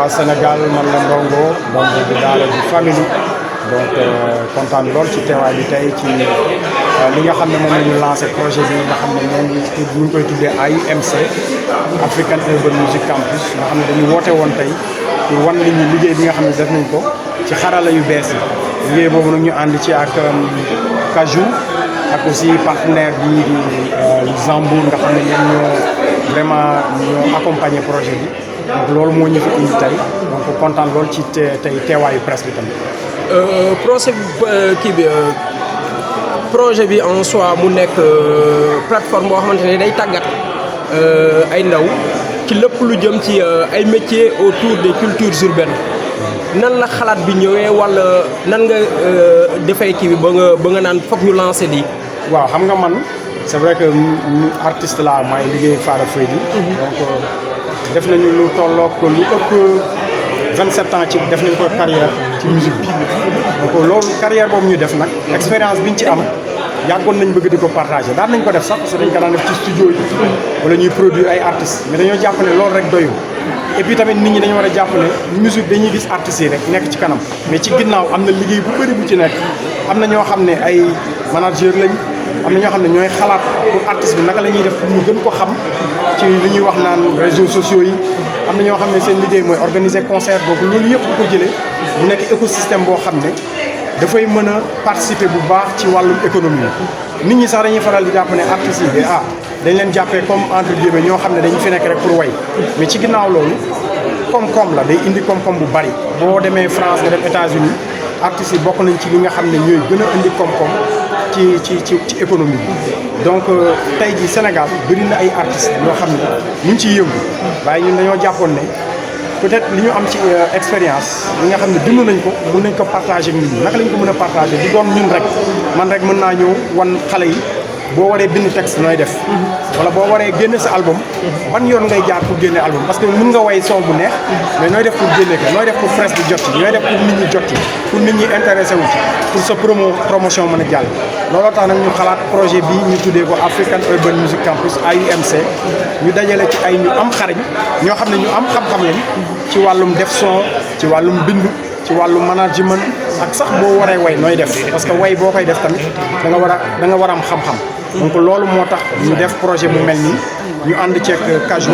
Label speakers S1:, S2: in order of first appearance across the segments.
S1: waa Sénégal man la Ndongo di daara di famille donc kontaan lool ci teewaay bi tey ci li nga xam ne moom la ñu lancé projet bi nga xam ne moom ñu ngi koy tuddee AUMC African Urban Music Campus nga xam ne dañu woote woon tey pour wan nit ñi liggéey bi nga xam ne def nañ ko ci xarala yu bees yi liggéey boobu nag ñu ànd ci ak Kajou ak aussi partenaire bi di Zambour nga xam ne ñoom ñoo vraiment ñoo accompagner projet bi donc loolu moo ñu fi indi tey donc kontaan lool ci tey teewaayu presse bi tamit.
S2: projet bi en soi mu nekk plateforme boo xamante ne day tàggat ay ndaw ci lépp lu jëm ci ay métiers autour des cultures urbaines nan la xalaat bi ñëwee wala nan nga defee kii bi ba nga naan foog ñu lancer lii.
S1: waaw xam nga man c'est vrai que artiste la maay liggéey ak Fada Freddy donc def nañu lu tolloog lu ëpp 27 ans ci def nañ ko carrière ci musique bi donc loolu carrière boobu ñu def nag expérience biñ ci am yàggoon nañ bëgg di ko partager daan nañ ko def sax parce que dañ ko daan def ci studio yi wala ñuy produire ay artistes mais dañoo jàpp ne loolu rek doyul et puis tamit nit ñi dañu war a jàpp ne musique dañuy gis artistes yi rek nekk ci kanam mais ci ginnaaw am na liggéey bu bëri bu ci nekk am na ñoo xam ne ay manager lañ am na ñoo xam ne ñooy xalaat pour artiste bi naka la ñuy def pour ñu gën ko xam ci li ñuy wax naan réseaux sociaux yi am na ñoo xam ne seen liggéey mooy organiser concert donc loolu yëpp bu ko jëlee mu nekk écosystème boo xam ne dafay mën a participer bu baax ci wàllum économie nit ñi sax dañuy faral di jàpp ne artistes yi dañ leen jàppee comme entre guillemets ñoo xam ne dañu fi nekk rek pour way mais ci ginnaaw loolu koom-koom la day indi koom-koom bu bari boo demee France nga dem États-Unis artistes yi bokk nañ ci li nga xam ne ñooy gën a indi koom-koom ci économie bi donc tey jii Sénégal bëri na ay artistes yoo xam ne ñu ngi ciy yëngu waaye ñun dañoo jàppoon ne peut-être li ñu am ci expérience li nga xam ne dund nañ ko mën nañ ko partager ak nit ñi naka lañ ko mën a partager du doon ñun rek man rek mën naa ñëw wan xale yi boo waree bind texte nooy def wala boo waree génne sa album ban yoon ngay jaar pour génne album parce que mën nga way son bu neex mais nooy def pour génne ko nooy def pour presse bi jot ci nooy def pour nit ñi jot ci pour nit ñi intéressé wu ci pour sa promotion mën a jàll looloo tax nag ñu xalaat projet bi ñu tuddee ko African Urban Music Campus AUMC ñu dajale ci ay ñu am xarañ ñoo xam ne ñu am xam-xam lañ ci wàllum def son ci wàllum bind ci wàllu management ak sax boo waree way nooy def parce que way boo koy def tamit da nga war a am xam-xam donc loolu moo tax ñu def projet bu mel nii ñu ànd ceeg Kajou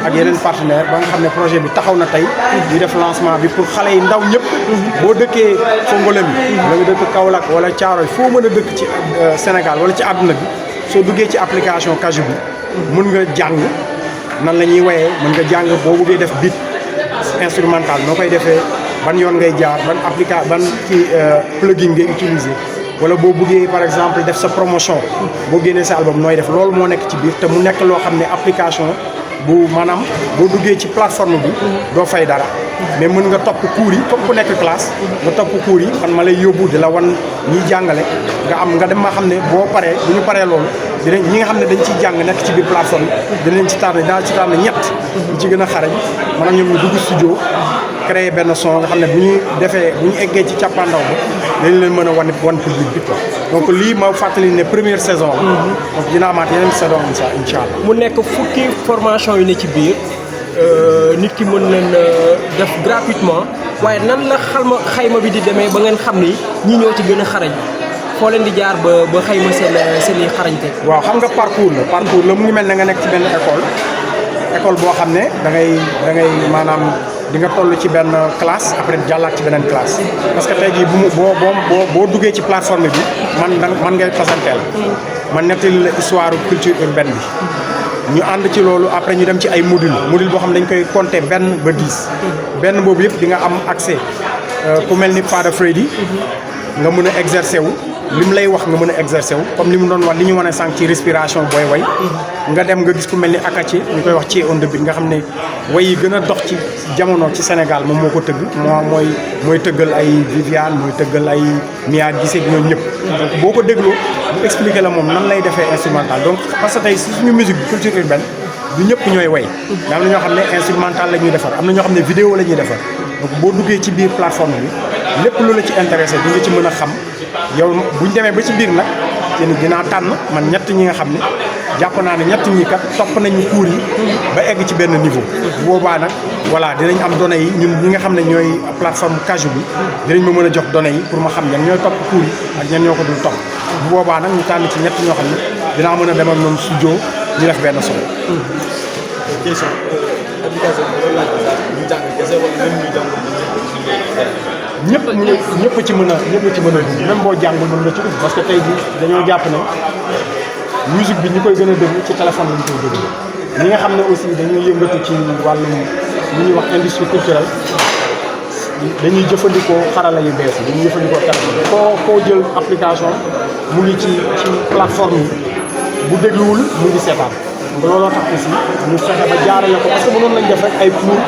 S1: ak yeneen partenaire ba nga xam ne projet bi taxaw na tey ñu def lancement bi pour xale yi ndaw ñëpp boo dëkkee Fongolemi wala nga dëkk Kaolack wala Thiaroye foo mën a dëkk ci Sénégal wala ci àdduna bi soo duggee ci application Kajou bi mën nga jàng nan la ñuy wayee mën nga jàng boo buggee def beat instrumental noo koy defee ban yoon ngay jaar ban plugin ngay utiliser wala boo bëggee par exemple def sa promotion boo génnee sa album nooy def loolu moo nekk ci biir te mu nekk loo xam ne application bu maanaam boo duggee ci plateforme bi doo fay dara mais mën nga topp cours yi comme ku nekk classe nga topp cours yi man ma lay yóbbu di la wan ñiy jàngale nga dem ma xam ne boo paree bu ñu paree loolu dinañ ñi nga xam ne dañ ciy jàng nekk ci biir plateforme dinañ ci tànn ñett ñu ci gën a xarañ maanaam ñoom ñu dugg studio créer benn son nga xam ne bu ñu eggee ci càppaandaw ba dañ leen mën a wan public bi quoi donc lii ma fàttali ne première saison la donc dina amaat yeneen saison incha allah
S2: mu nekk fukki formation yu ne ci biir nit ki mën leen def gratuitement waaye nan la xayma bi di demee ba ngeen xam ni ñi ñoo ci gën a xarañ foo leen di jaar ba xayma seen i xarañte.
S1: waaw xam nga parcours la mu ngi mel ne nga nekk ci benn école boo xam ne da ngay maanaam di nga toll ci benn classe après jàllaat ci beneen classe parce que tey jii boo duggee ci plateforme bi man ngay tasanteel man nettali la histoire culture urbaine bi ñu ànd ci loolu après ñu dem ci ay module boo xam ne dañ koy compter benn ba 10 benn boobu yëpp di nga am accès ku mel ni Fada Freddy nga mën a exercer wu li mu lay wax nga mën a exercer wu comme li mu doon wax li ñu wane sànq ci respiration booy way nga dem nga gis ku mel ni Akachi ñu koy wax ci on the beat nga xam ne way yi gën a dox ci jamono ci Sénégal moom moo ko tëgg mooy tëggal ay Viviane mooy tëggal ay Mia Guissé ñoom ñëpp donc boo ko dégloo mu expliquer la moom nan lay defee instrumental donc parce que tey suñu musique bi culture urbaine du ñëpp ñooy way mais am na ñoo xam ne instrumental la ñuy defar am na ñoo xam ne vidéo la ñuy defar donc boo duggee ci biir plateforme bi lépp lu la ci intéressé di nga ci mën a xam yow buñ demee ba ci biir nag dinaa tànn man ñett ñi nga xam ne jàpp naa ne ñett ñi kat topp nañu cours yi ba egg ci benn niveau bu boobaa nag voilà dinañ am données yi ñun ñi nga xam ne ñooy plateforme Kaju bi dinañ ma mën a jox données yi pour ma xam ñan ñooy topp cours yi ak ñan ñoo ko dul topp bu boobaa nag ñu tànn ci ñett ñoo xam ne dinaa mën a dem ak ñoom studio ñu def benn son.
S3: question application bi dafa laaj ñu jàng kese wala même ñu jàng
S1: ñëpp ci mën a dugg même boo jàngul mën nga ci dugg parce que tey jii dañoo jàpp ne musique bi ñu koy gën a déglu ci téléphone lañ koy déglu ñi nga xam ne aussi dañuy yëngatu ci wàllum li ñuy wax industrie culturelle dañuy jëfandikoo xarala yu bees yi dañuy jëfandikoo téléphone koo jël application mu ngi ci plateforme yi bu dégluwul mu ngi seetaan donc looloo tax aussi ñu fexe ba jaarale ko parce que mënoon nañ def rek ay cours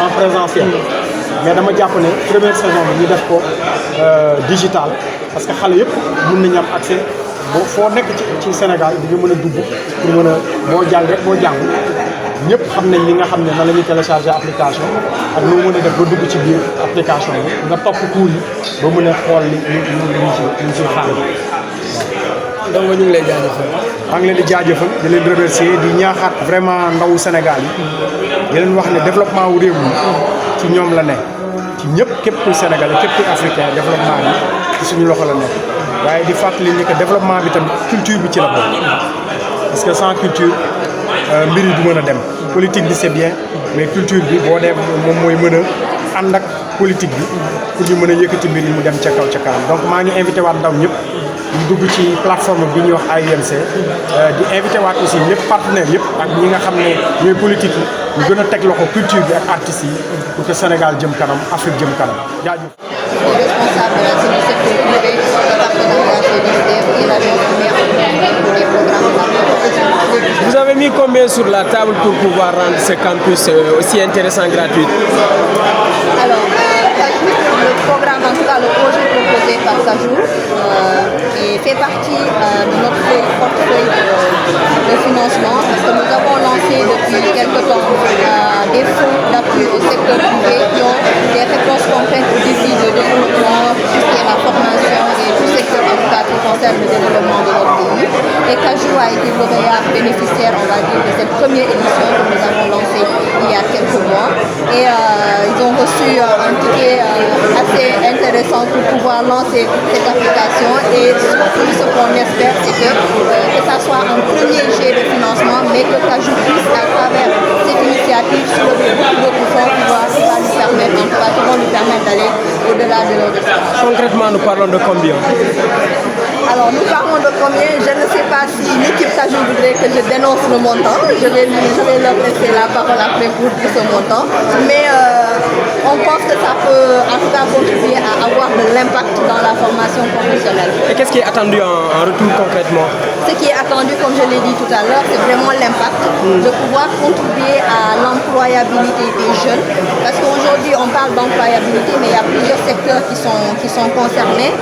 S1: en présentiel mais dama jàpp ne première saison bi ñu def ko digital parce que xale yëpp mën nañu am accès boo foo nekk ci Sénégal di nga mën a dugg pour mën a boo jàng rek boo jàng ñëpp xam nañ li nga xam ne nan la ñuy télécharger application ak noo mën a def ba dugg ci biir application bi nga topp cours yi ba mën a xool li ñu ci xaar.
S2: donc ñu ngi lay jaajëfal.
S1: maa ngi leen di jaajëfal di leen remercier di ñaaxaat vraiment ndawu Sénégal yi di leen wax ne développement wu réew mi ci ñoom la nekk ci ñëpp képp kuy Sénégalais képp kuy africain développement bi ci suñu loxo la nekk waaye di fàttali ni que développement bi tamit culture bi ci la bokk parce que sans culture mbir yi du mën a dem politique bi c'est bien mais culture bi boo dee moom mooy mën a ànd ak politique bi pour ñu mën a yëkkati mbir yi mu dem ca kaw ca kanam donc maa ngi invité waat ndaw ñëpp ñu dugg ci plateforme bi ñuy wax AIMC di invité waat aussi ñëpp partenaires yëpp ak ñi nga xam ne ñooy politique yi ñu gën a teg loxo culture bi ak artistes yi pour que Sénégal jëm kanam Afrique jëm kanam jaajëf.
S4: Responsable du secteur privé, le partenariat chez DSDF et l'agence pour les programmes.
S2: Vous avez mis combien sur la table pour pouvoir rendre ce campus aussi intéressant et gratuit?
S4: Alors, le programme, en tout cas le projet proposé par Kaju fait partie de notre portefeuille de financement parce que nous avons lancé depuis quelque temps des fonds d'appui au secteur privé qui ont des réponses concrètes aux défis de développement, tout ce qui est la formation et tout secteur en tout cas qui concerne le développement de notre pays. Et Kaju a été lauréat bénéficiaire, on va dire, de cette première édition que nous avons lancée il y a quelques mois. Et ils ont reçu un ticket assez intéressant pour pouvoir lancer cette application. Et surtout, ce qu'on espère, c'est que ça soit un premier jet de financement, mais que Kaju puisse, à travers cette initiative, soulever beaucoup d'autres fonds qui vont nous permettre, en tout cas, qui vont nous permettre d'aller au-delà de nos espérances.
S2: Concrètement, nous parlons de combien?
S4: Alors, nous parlons de combien? Je ne sais pas si l'équipe Kaju voudrait que je dénonce le montant. Je vais leur laisser la parole après pour ce montant. Mais on pense que ça peut en tout cas contribuer à avoir de l'impact dans la formation professionnelle.
S2: Et qu'est-ce qui est attendu en retour concrètement?
S4: Ce qui est attendu, comme je l'ai dit tout à l'heure, c'est vraiment l'impact de pouvoir contribuer à l'employabilité des jeunes. Parce qu'aujourd'hui, on parle d'employabilité, mais il y a plusieurs secteurs qui sont concernés.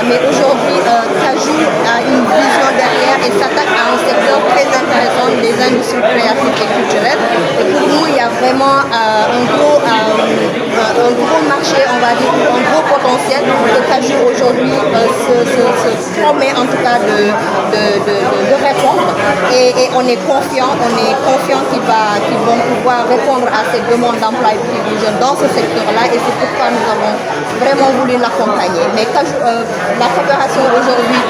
S4: Mais aujourd'hui, Kaju a une vision derrière et s'attaque à un secteur très intéressant, des industries créatives et culturelles. Et pour nous, il y a vraiment un gros marché, on va dire, un gros potentiel que Kaju aujourd'hui se promet en tout cas de répondre. Et on est confiant qu'ils vont pouvoir répondre à ces demandes d'employabilité des jeunes dans ce secteur-là. Et c'est pourquoi nous avons vraiment voulu l'accompagner. Mais la coopération aujourd'hui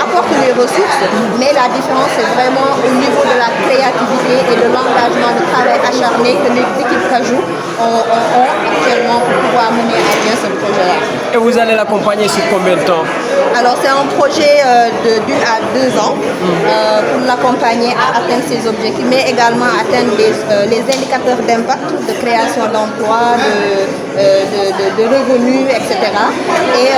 S4: apporte les ressources, mais la différence c'est vraiment au niveau de la créativité et de l'engagement, de travail acharné que les équipes Kaju ont actuellement pour pouvoir mener à bien ce projet-là.
S2: Et vous allez l'accompagner sur combien de temps?
S4: Alors c'est un projet d'1 à 2 ans pour l'accompagner à atteindre ses objectifs, mais également atteindre les indicateurs d'impact, de création d'emplois, de revenus, etc. Et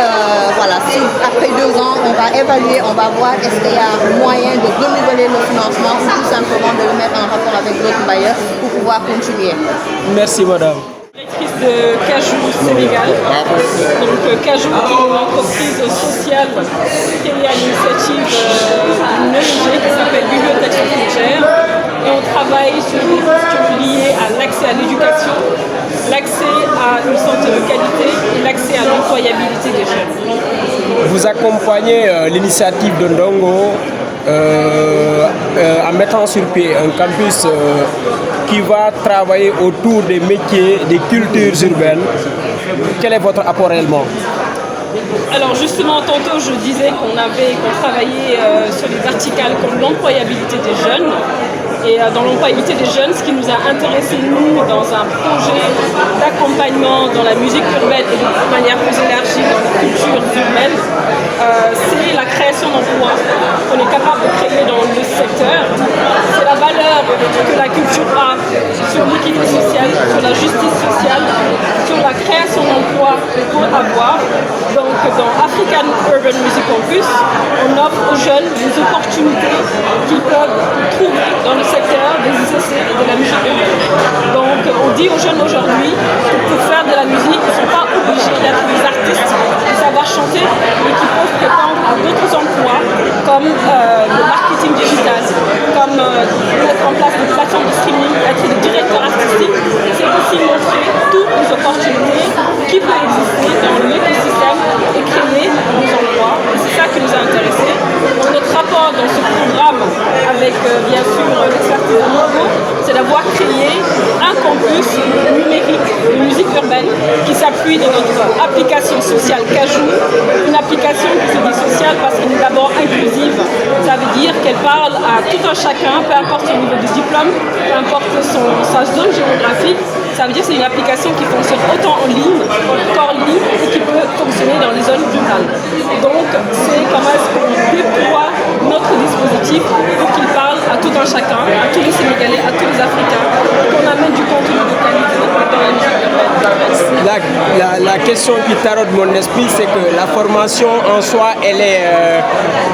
S4: voilà, si après 2 ans, on va évaluer, on va voir est-ce qu'il y a moyen de renouveler le financement ou tout simplement de le mettre en rapport avec d'autres bailleurs pour pouvoir continuer.
S2: Merci madame.
S5: Directrice de Kaju Sénégal. Donc Kaju est une entreprise sociale qui est à l'initiative d'une ONG qui s'appelle Bibliothèque Frontières. Et on travaille sur des questions liées à l'accès à l'éducation, l'accès à une santé de qualité et l'accès à l'employabilité des jeunes.
S2: Vous accompagnez l'initiative de Ndongo en mettant sur pied un campus qui va travailler autour des métiers, des cultures urbaines. Quel est votre apport réellement?
S5: Alors justement, tantôt je disais qu'on travaillait sur des verticales comme l'employabilité des jeunes. Et dans l'employabilité des jeunes, ce qui nous a intéressés, nous, dans un projet d'accompagnement dans la musique urbaine et de manière plus élargie dans les cultures urbaines, c'est la création d'emplois qu'on est capable de créer dans le secteur. C'est la valeur que la culture a sur l'équité sociale, sur la justice sociale, sur la création d'emplois qu'on peut avoir. Donc dans African Urban Music Campus, on offre aux jeunes des opportunités qu'ils peuvent trouver dans le secteur des ICC et de la musique urbaine. Donc on dit aux jeunes aujourd'hui que pour faire de la musique, ils ne sont pas obligés d'être des artistes, de savoir chanter, mais qu'ils peuvent prétendre à d'autres emplois comme le marketing digital, comme mettre en place des plateformes de streaming, être des directeurs artistiques. C'est aussi montrer toutes les opportunités qui peuvent exister dans l'écosystème et créer des emplois. Et c'est ça qui nous a intéressés. Notre rapport dans ce programme avec bien sûr l'expertise de Mogo, c'est d'avoir créé un campus numérique de musique urbaine qui s'appuie dans notre application sociale Cajou, une application qui se dit sociale parce qu'elle est d'abord inclusive. Ça veut dire qu'elle parle à tout un chacun, peu importe son niveau de diplôme, peu importe sa zone géographique. Ça veut dire que c'est une application qui fonctionne autant en ligne qu'en ligne et qui peut fonctionner dans les zones rurales. Donc c'est comment est-ce qu'on déploie notre dispositif pour qu'il parle à tout un chacun, à tous les Sénégalais, à tous les Africains, qu'on amène du contenu de qualité dans la musique urbaine.
S2: La question qui taraude mon esprit, c'est que la formation en soi, elle est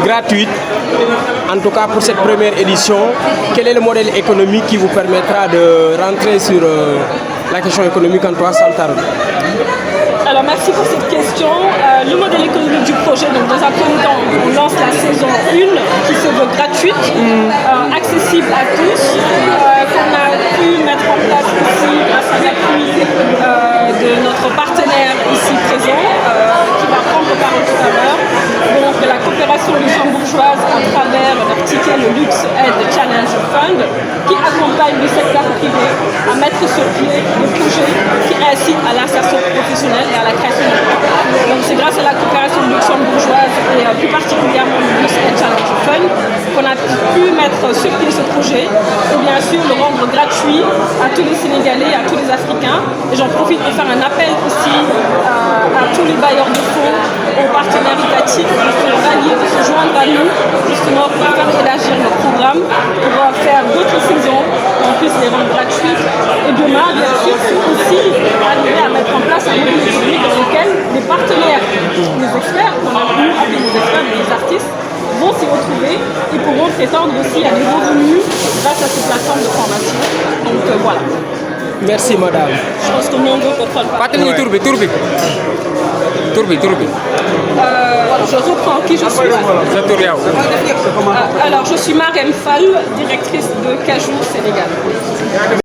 S2: gratuite. En tout cas pour cette première édition, quel est le modèle économique qui vous permettra de rentrer sur la question économique en 300 tarot?
S5: Alors merci pour cette question. Le modèle économique du projet, donc dans un premier temps, on lance la saison 1 qui se veut gratuite, accessible à tous, qu'on a pu mettre en place ici grâce à l'appui de notre partenaire ici présent, qui va prendre parole tout à l'heure. Donc la coopération luxembourgeoise à travers leur ticket, le Lux Aid Challenge Fund, qui accompagne le secteur privé à mettre sur pied des projets qui incitent à l'insertion professionnelle et à la création d'emplois. Donc c'est grâce à la coopération luxembourgeoise et plus particulièrement le Lux Aid Challenge Fund qu'on a pu mettre sur pied ce projet et bien sûr le rendre gratuit à tous les Sénégalais, à tous les Africains. Et j'en profite pour faire un appel aussi à tous les bailleurs de fonds, aux partenaires étatiques de se rallier, de se joindre à nous justement pour faire élargir notre programme, pour faire d'autres saisons, qu'on puisse les rendre gratuites. Et demain, bien sûr, c'est aussi arriver à mettre en place un modèle économique dans lequel les partenaires, les experts, qu'on a pu appeler les experts, les artistes, vont s'y retrouver et pourront prétendre aussi à des revenus grâce à ces plateformes de formation. Donc voilà.
S2: Merci madame.
S5: Je pense que Mongo peut prendre part. Je reprends qui je suis. Alors je suis Marem Fall, directrice de Cajou Sénégal.